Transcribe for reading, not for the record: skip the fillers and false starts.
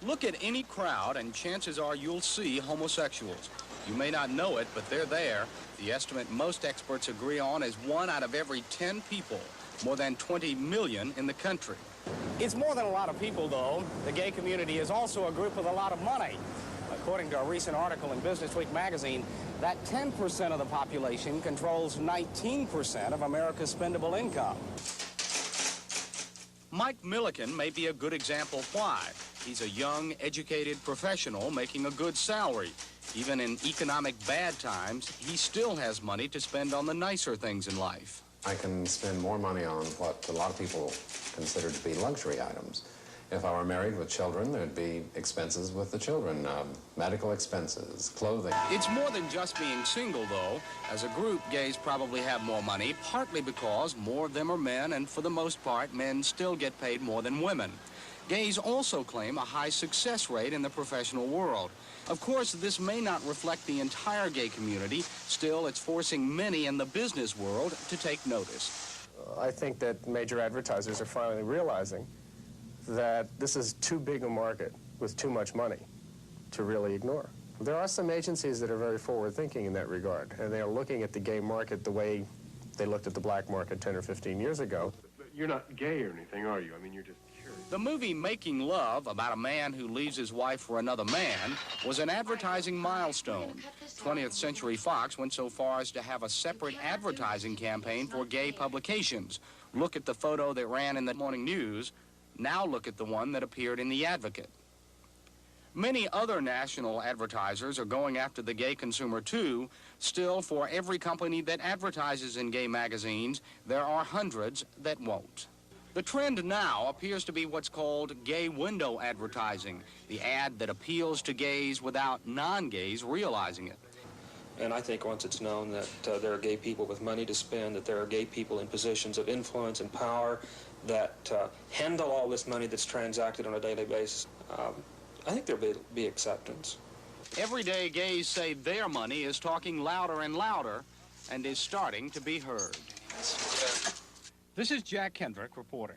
Look at any crowd and chances are you'll see homosexuals. You may not know it, but they're there. The estimate most experts agree on is 1 out of every 10 people, more than 20 million in the country. It's more than a lot of people, though. The gay community is also a group with a lot of money. According to a recent article in Business Week magazine, that 10% of the population controls 19% of America's spendable income. Mike Milliken may be a good example why. He's a young, educated professional making a good salary. Even in economic bad times, he still has money to spend on the nicer things in life. I can spend more money on what a lot of people consider to be luxury items. If I were married with children, there'd be expenses with the children, medical expenses, clothing. It's more than just being single, though. As a group, gays probably have more money, partly because more of them are men, and for the most part, men still get paid more than women. Gays also claim a high success rate in the professional world. Of course, this may not reflect the entire gay community. Still, it's forcing many in the business world to take notice. I think that major advertisers are finally realizing that this is too big a market with too much money to really ignore. There are some agencies that are very forward-thinking in that regard, and they are looking at the gay market the way they looked at the black market 10 or 15 years ago. But you're not gay or anything, are you? I mean, you're just curious. The movie Making Love, about a man who leaves his wife for another man, was an advertising milestone. 20th Century Fox went so far as to have a separate advertising campaign for gay publications. Look at the photo that ran in the morning news. Now look at the one that appeared in The Advocate. Many other national advertisers are going after the gay consumer too. Still, for every company that advertises in gay magazines, there are hundreds that won't. The trend now appears to be what's called gay window advertising, the ad that appeals to gays without non-gays realizing it. And I think once it's known that there are gay people with money to spend, that there are gay people in positions of influence and power that handle all this money that's transacted on a daily basis, I think there'll be acceptance. Every day, gays say their money is talking louder and louder and is starting to be heard. This is Jack Kendrick reporting.